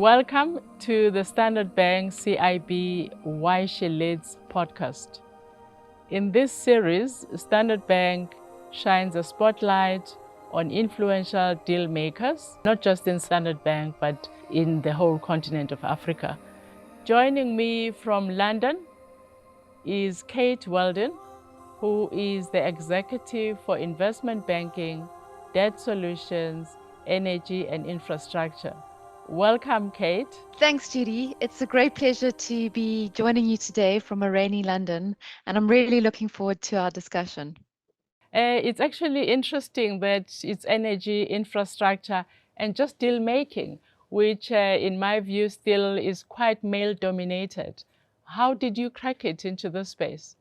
Welcome to the Standard Bank CIB Why She Leads podcast. In this series, Standard Bank shines a spotlight on influential deal makers, not just in Standard Bank, but in the whole continent of Africa. Joining me from London is Kate Weldon, who is the Executive for Investment Banking, Debt Solutions, Energy and Infrastructure. Welcome, Kate. Thanks, Judy. It's a great pleasure to be joining you today from a rainy London, and I'm really looking forward to our discussion. It's actually interesting that it's energy, infrastructure, and just deal making, which in my view still is quite male dominated. How did you crack it into this space?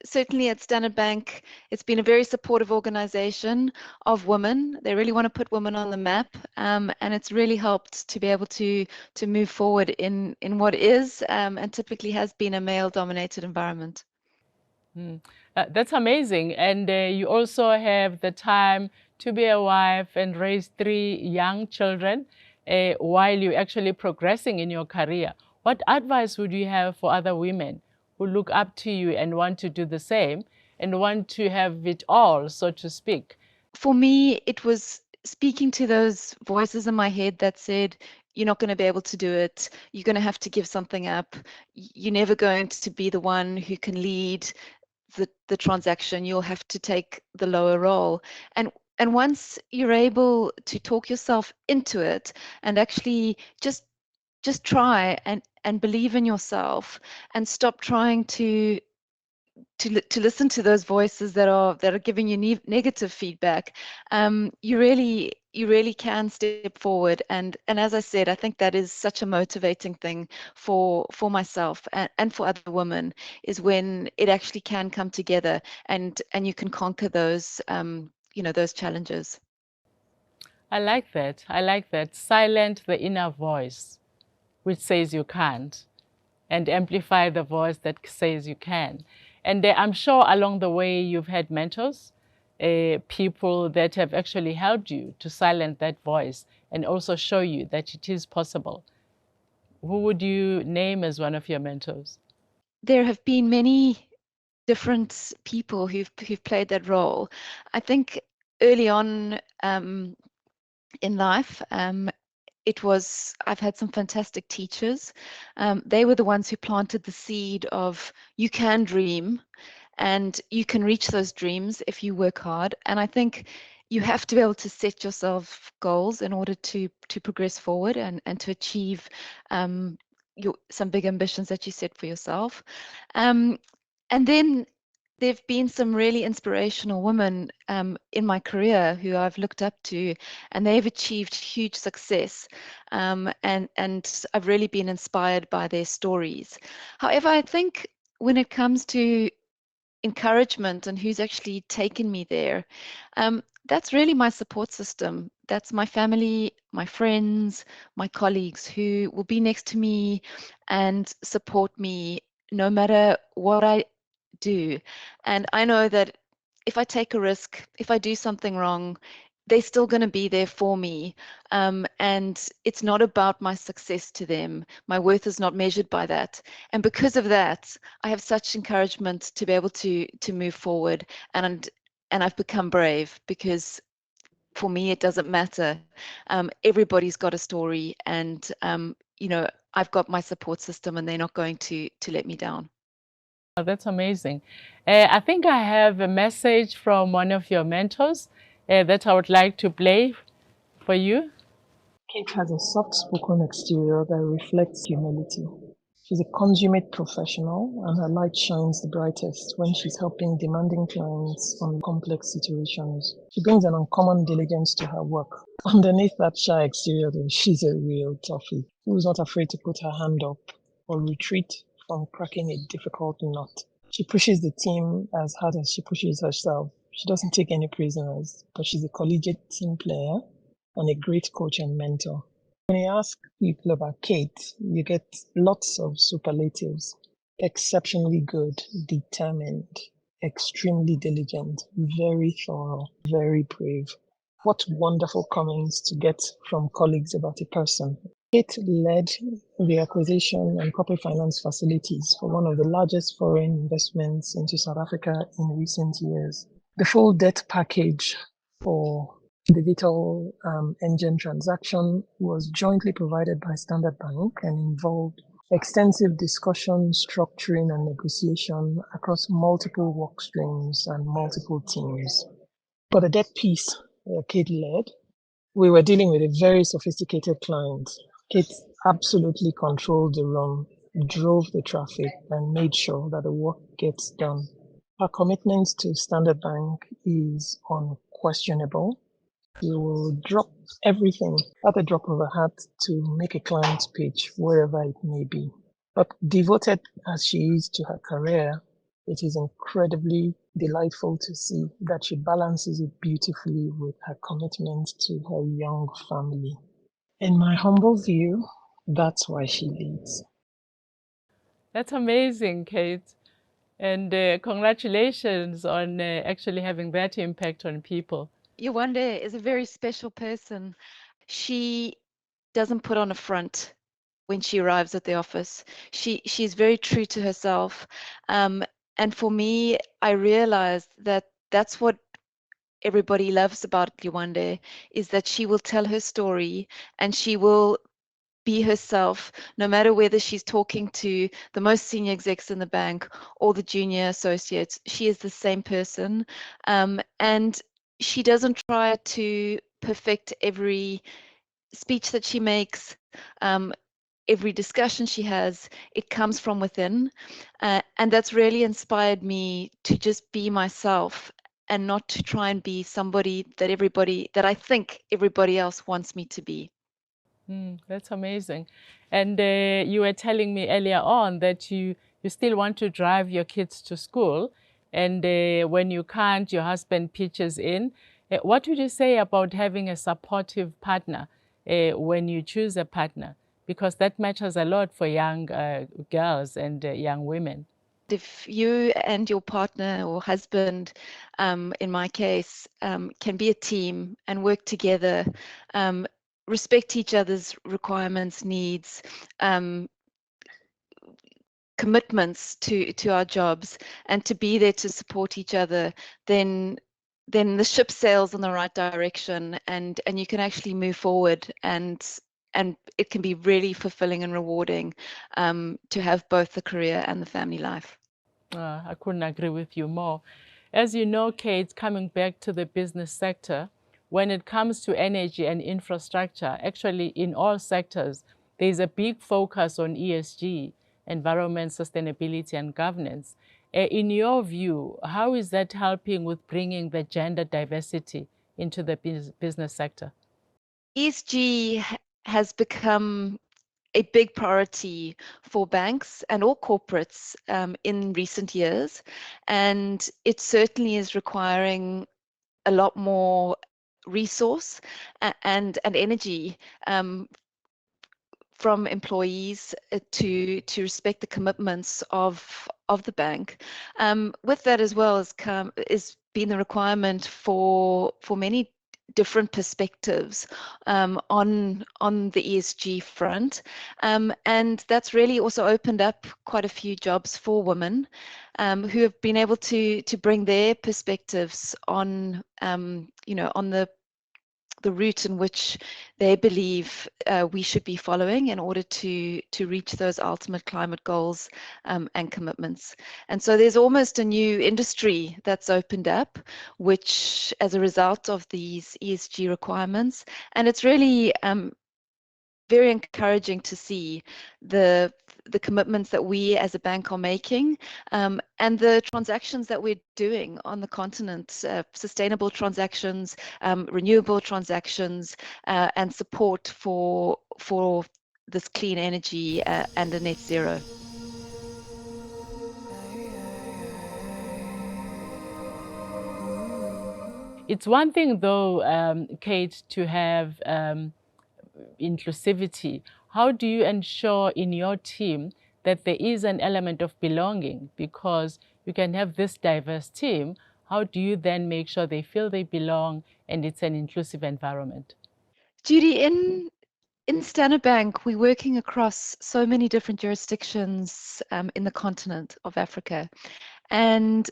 Certainly at Standard Bank, it's been a very supportive organization of women. They really want to put women on the map, and it's really helped to be able to move forward in what is and typically has been a male-dominated environment. That's amazing. And you also have the time to be a wife and raise 3 young children while you're actually progressing in your career. What advice would you have for other women who look up to you and want to do the same and want to have it all, so to speak? For me, it was speaking to those voices in my head that said, you're not going to be able to do it. You're going to have to give something up. You're never going to be the one who can lead the transaction. You'll have to take the lower role. And once you're able to talk yourself into it and actually just try and believe in yourself and stop trying to listen to those voices that are giving you negative feedback, you really can step forward. And as I said, I think that is such a motivating thing for myself and for other women, is when it actually can come together and you can conquer those those challenges. I like that. I like that. Silent the inner voice, which says you can't, and amplify the voice that says you can. And I'm sure along the way you've had mentors, people that have actually helped you to silence that voice and also show you that it is possible. Who would you name as one of your mentors? There have been many different people who've played that role. I think early on in life, I've had some fantastic teachers. They were the ones who planted the seed of you can dream and you can reach those dreams if you work hard. And I think you have to be able to set yourself goals in order to progress forward and to achieve some big ambitions that you set for yourself. And then there've been some really inspirational women in my career who I've looked up to, and they've achieved huge success. And I've really been inspired by their stories. However, I think when it comes to encouragement and who's actually taken me there, that's really my support system. That's my family, my friends, my colleagues who will be next to me and support me no matter what I do. And I know that if I take a risk, if I do something wrong, they're still going to be there for me. And it's not about my success to them. My worth is not measured by that. And because of that, I have such encouragement to be able to move forward. And I've become brave, because for me, it doesn't matter. Everybody's got a story, and I've got my support system, and they're not going to let me down. Oh, that's amazing. I think I have a message from one of your mentors that I would like to play for you. Kate has a soft-spoken exterior that reflects humility. She's a consummate professional, and her light shines the brightest when she's helping demanding clients on complex situations. She brings an uncommon diligence to her work. Underneath that shy exterior, though, she's a real toughie who's not afraid to put her hand up or retreat from cracking a difficult nut. She pushes the team as hard as she pushes herself. She doesn't take any prisoners, but she's a collegiate team player and a great coach and mentor. When you ask people about Kate, you get lots of superlatives. Exceptionally good, determined, extremely diligent, very thorough, very brave. What wonderful comments to get from colleagues about a person. Kate led the acquisition and corporate finance facilities for one of the largest foreign investments into South Africa in recent years. The full debt package for the Vital Engine transaction was jointly provided by Standard Bank and involved extensive discussion, structuring, and negotiation across multiple work streams and multiple teams. For the debt piece Kate led, we were dealing with a very sophisticated client. Kate absolutely controlled the room, drove the traffic, and made sure that the work gets done. Her commitment to Standard Bank is unquestionable. You will drop everything at the drop of a hat to make a client pitch, wherever it may be. But devoted as she is to her career, it is incredibly delightful to see that she balances it beautifully with her commitment to her young family. In my humble view, that's why she leads. That's amazing, Kate. And congratulations on actually having that impact on people. Yewande is a very special person. She doesn't put on a front when she arrives at the office. She's very true to herself. And for me, I realized that that's what everybody loves about Yewande, is that she will tell her story and she will be herself, no matter whether she's talking to the most senior execs in the bank or the junior associates. She is the same person. And she doesn't try to perfect every speech that she makes, every discussion she has. It comes from within. And that's really inspired me to just be myself and not to try and be somebody that I think everybody else wants me to be. That's amazing. And you were telling me earlier on that you still want to drive your kids to school. And when you can't, your husband pitches in. What would you say about having a supportive partner when you choose a partner? Because that matters a lot for young girls and young women. If you and your partner or husband, in my case, can be a team and work together, respect each other's requirements, needs, commitments to our jobs, and to be there to support each other, then the ship sails in the right direction, and you can actually move forward, and it can be really fulfilling and rewarding, to have both the career and the family life. I couldn't agree with you more. As you know, Kate, coming back to the business sector, when it comes to energy and infrastructure, actually in all sectors, there's a big focus on ESG, environment, sustainability, and governance. In your view, how is that helping with bringing the gender diversity into the business sector? ESG has become a big priority for banks and all corporates, in recent years, and it certainly is requiring a lot more resource and energy, from employees, to respect the commitments of the bank. With that as well is been the requirement for many different perspectives, on the ESG front, and that's really also opened up quite a few jobs for women, who have been able to bring their perspectives on, on the route in which they believe we should be following in order to reach those ultimate climate goals, and commitments. And so there's almost a new industry that's opened up, which as a result of these ESG requirements, and it's really very encouraging to see the commitments that we as a bank are making, and the transactions that we're doing on the continent, sustainable transactions, renewable transactions, and support for this clean energy, and a net zero. It's one thing, though, Kate, to have inclusivity. How do you ensure in your team that there is an element of belonging? Because you can have this diverse team. How do you then make sure they feel they belong and it's an inclusive environment? Judy, in the bank, we have a In Standard Bank, we're working across so many different jurisdictions in the continent of Africa. And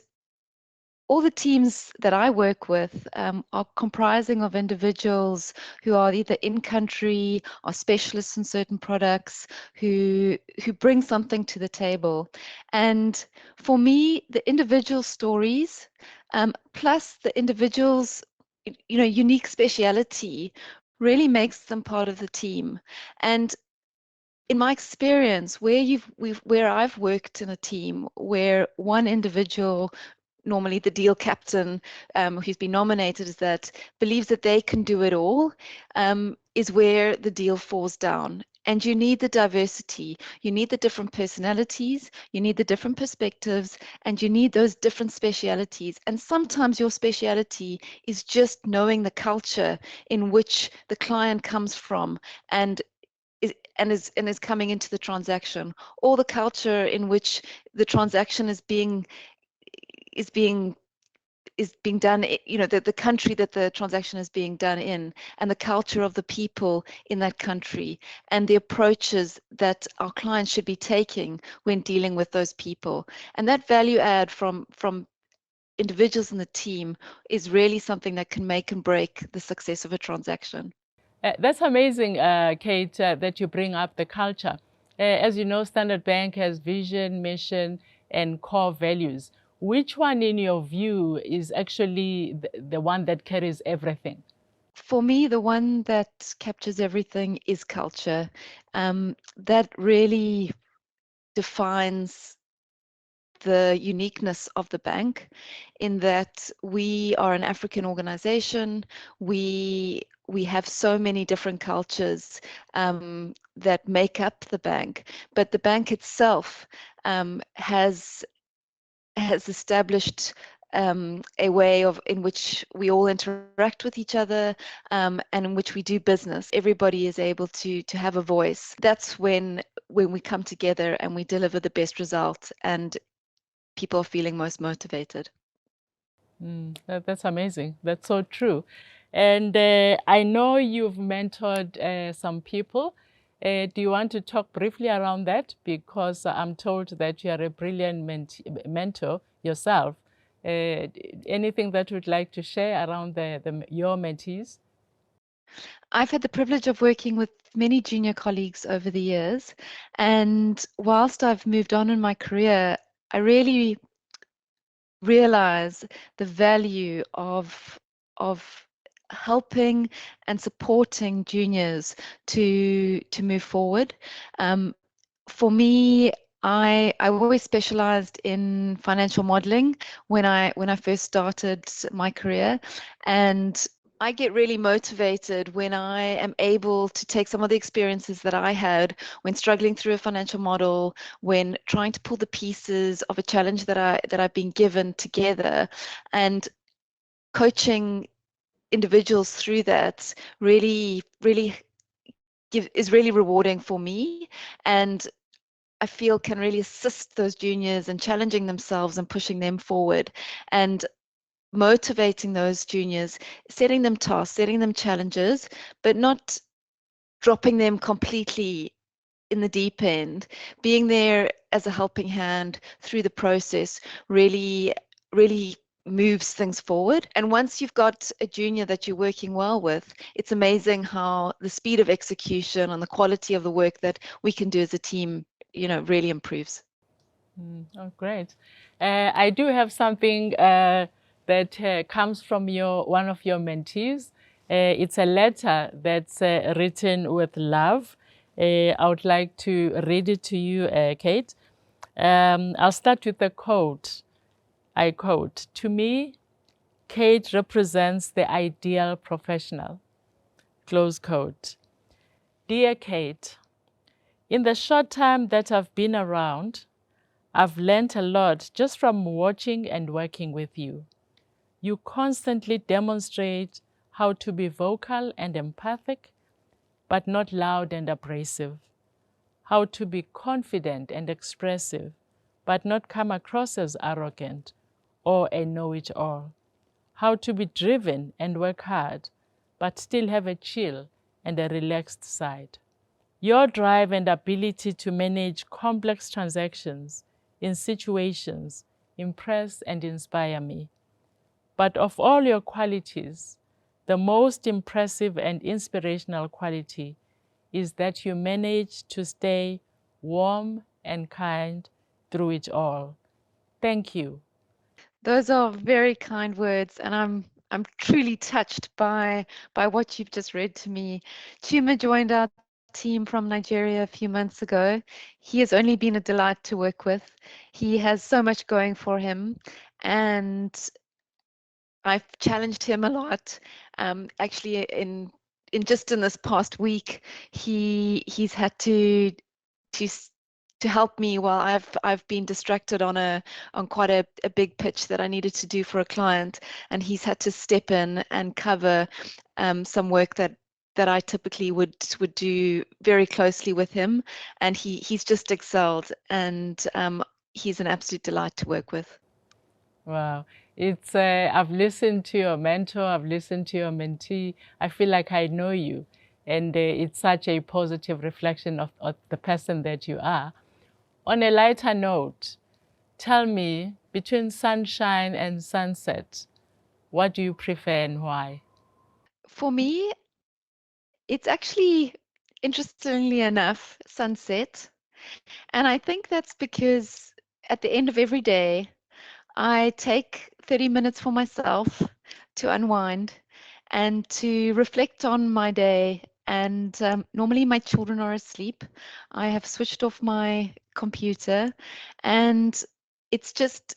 all the teams that I work with are comprising of individuals who are either in country or specialists in certain products who bring something to the table. And for me, the individual stories plus the individual's unique speciality really makes them part of the team. And in my experience, where I've worked in a team where one individual, normally the deal captain, who's been nominated as that, believes that they can do it all, is where the deal falls down. And you need the diversity, you need the different personalities, you need the different perspectives, and you need those different specialities. And sometimes your speciality is just knowing the culture in which the client comes from and is coming into the transaction, or the culture in which the transaction is being done, the country that the transaction is being done in, and the culture of the people in that country, and the approaches that our clients should be taking when dealing with those people. And that value add from individuals in the team is really something that can make and break the success of a transaction. That's amazing, Kate, that you bring up the culture. As you know, Standard Bank has vision, mission, and core values. Which one, in your view, is actually the one that carries everything? For me, the one that captures everything is culture. That really defines the uniqueness of the bank, in that we are an African organization. We have so many different cultures that make up the bank, but the bank itself has established a way in which we all interact with each other, and in which we do business. Everybody is able to have a voice. That's when we come together and we deliver the best result, and people are feeling most motivated. That's amazing. That's so true. And I know you've mentored some people. Do you want to talk briefly around that? Because I'm told that you are a brilliant mentor yourself. Anything that you'd like to share around your mentees? I've had the privilege of working with many junior colleagues over the years, and whilst I've moved on in my career, I really realize the value of helping and supporting juniors to move forward. For me, I always specialized in financial modeling when I first started my career, and I get really motivated when I am able to take some of the experiences that I had when struggling through a financial model, when trying to pull the pieces of a challenge that I've been given together, and coaching individuals through that really is really rewarding for me, and I feel can really assist those juniors in challenging themselves and pushing them forward, and motivating those juniors, setting them tasks, setting them challenges, but not dropping them completely in the deep end. Being there as a helping hand through the process really moves things forward. And once you've got a junior that you're working well with, it's amazing how the speed of execution and the quality of the work that we can do as a team, really improves. Oh, great. I do have something that comes from one of your mentees. It's a letter that's written with love. I would like to read it to you, Kate. I'll start with the quote. I quote, "To me, Kate represents the ideal professional." Close quote. Dear Kate, in the short time that I've been around, I've learned a lot just from watching and working with you. You constantly demonstrate how to be vocal and empathic, but not loud and abrasive. How to be confident and expressive, but not come across as arrogant or a know-it-all. How to be driven and work hard, but still have a chill and a relaxed side. Your drive and ability to manage complex transactions in situations impress and inspire me. But of all your qualities, the most impressive and inspirational quality is that you manage to stay warm and kind through it all. Thank you. Those are very kind words, and I'm truly touched by what you've just read to me. Chuma joined our team from Nigeria a few months ago. He has only been a delight to work with. He has so much going for him, and I've challenged him a lot. Actually, in just in this past week, he's had to to help me while I've been distracted on quite a big pitch that I needed to do for a client, and he's had to step in and cover some work that I typically would do very closely with him, and he's just excelled, and he's an absolute delight to work with. Wow. It's I've listened to your mentor, I've listened to your mentee. I feel like I know you. And it's such a positive reflection of the person that you are. On a lighter note, tell me, between sunshine and sunset, what do you prefer and why? For me, it's actually, interestingly enough, sunset. And I think that's because at the end of every day, I take 30 minutes for myself to unwind and to reflect on my day. And normally my children are asleep. I have switched off my computer, and it's just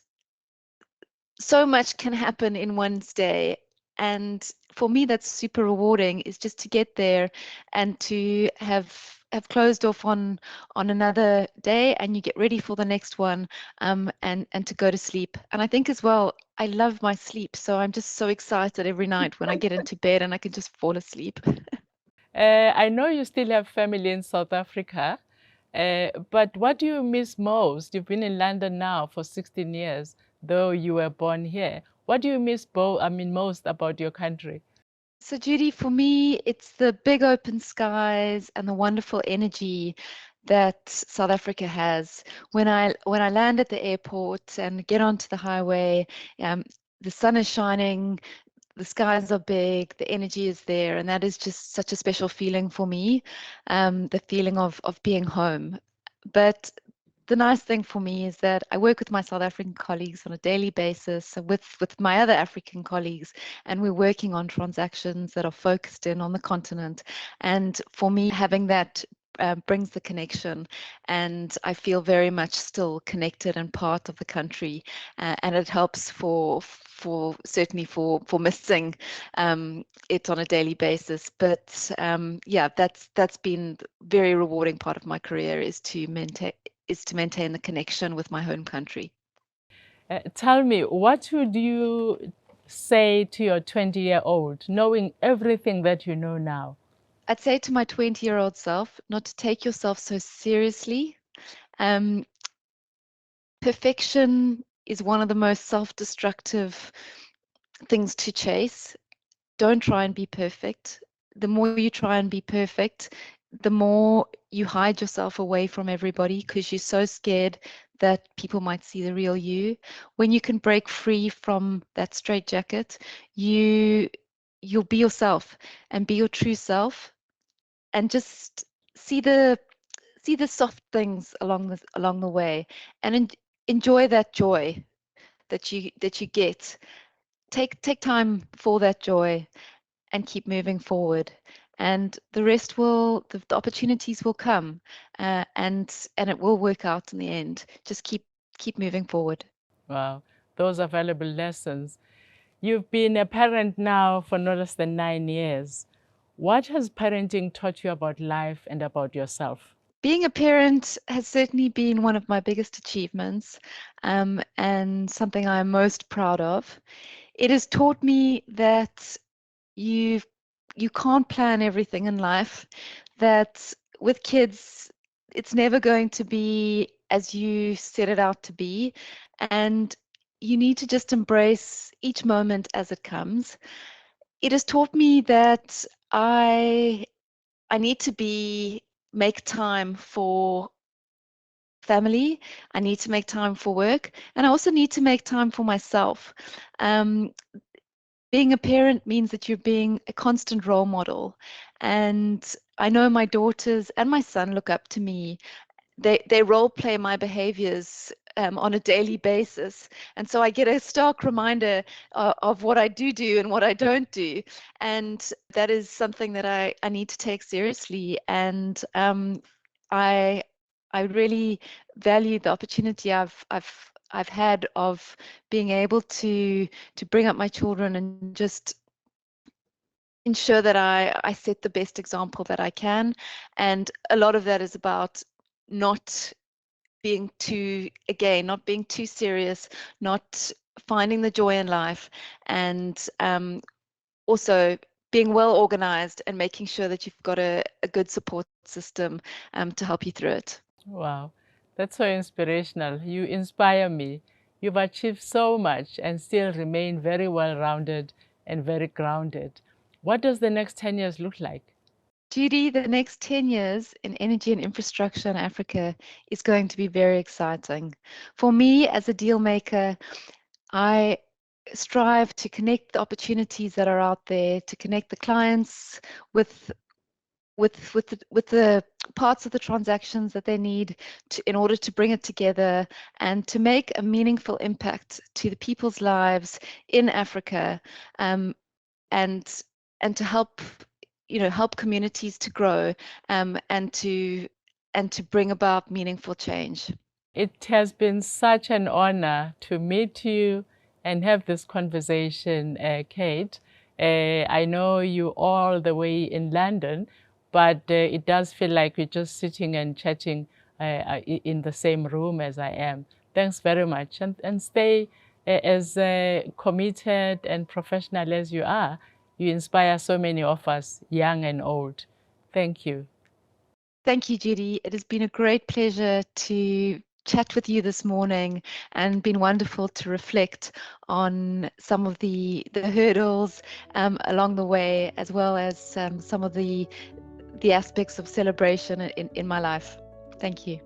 so much can happen in one's day. And for me, that's super rewarding, is just to get there and to have closed off on another day, and you get ready for the next one, and to go to sleep. And I think as well, I love my sleep, so I'm just so excited every night when I get into bed and I can just fall asleep. I know you still have family in South Africa, but what do you miss most? You've been in London now for 16 years, though you were born here. What do you miss most about your country? So, Judy, for me, it's the big open skies and the wonderful energy that South Africa has. When I land at the airport and get onto the highway, the sun is shining, the skies are big, the energy is there, and that is just such a special feeling for me, the feeling of being home. But the nice thing for me is that I work with my South African colleagues on a daily basis, so with my other African colleagues, and we're working on transactions that are focused in on the continent. And for me, having that brings the connection, and I feel very much still connected and part of the country, and it helps for certainly for missing it on a daily basis. But yeah, that's been very rewarding part of my career, is to maintain the connection with my home country. Tell me, what would you say to your 20-year-old, knowing everything that you know now? I'd say to my 20-year-old self not to take yourself so seriously. Um, Perfection is one of the most self-destructive things to chase. Don't try and be perfect. The more you try and be perfect, the more you hide yourself away from everybody, because you're so scared that people might see the real you. When you can break free from that straitjacket, you'll be yourself and be your true self, and just see the soft things along the way, and enjoy that joy that you get. Take time for that joy and keep moving forward, and the rest will the opportunities will come, and it will work out in the end. Just keep moving forward. Wow, those are valuable lessons. You've been a parent now for no less than 9 years. What has parenting taught you about life and about yourself? Being a parent has certainly been one of my biggest achievements, and something I'm most proud of. It has taught me that you you can't plan everything in life, that with kids it's never going to be as you set it out to be, and you need to just embrace each moment as it comes. It has taught me that I need to be make time for family. I need to make time for work, and I also need to make time for myself. Being a parent means that you're being a constant role model. And I know my daughters and my son look up to me. They role play my behaviors on a daily basis. And so I get a stark reminder of what I do and what I don't do. And that is something that I need to take seriously. And I I really value the opportunity I've had of being able to bring up my children and just ensure that I set the best example that I can. And a lot of that is about not being too, again, not being too serious, not finding the joy in life, and also being well organized and making sure that you've got a good support system to help you through it. Wow, that's so inspirational. You inspire me. You've achieved so much and still remain very well-rounded and very grounded. What does the next 10 years look like? Judy, the next 10 years in energy and infrastructure in Africa is going to be very exciting. For me, as a deal maker, I strive to connect the opportunities that are out there, to connect the clients with the parts of the transactions that they need in order to bring it together and to make a meaningful impact to the people's lives in Africa, and to help help communities to grow, and to bring about meaningful change. It has been such an honor to meet you and have this conversation, Kate. I know you all the way in London, but it does feel like we're just sitting and chatting in the same room as I am. Thanks very much. And stay as committed and professional as you are. You inspire so many of us, young and old. Thank you. Thank you, Judy. It has been a great pleasure to chat with you this morning, and been wonderful to reflect on some of the hurdles along the way, as well as some of the aspects of celebration in my life. Thank you.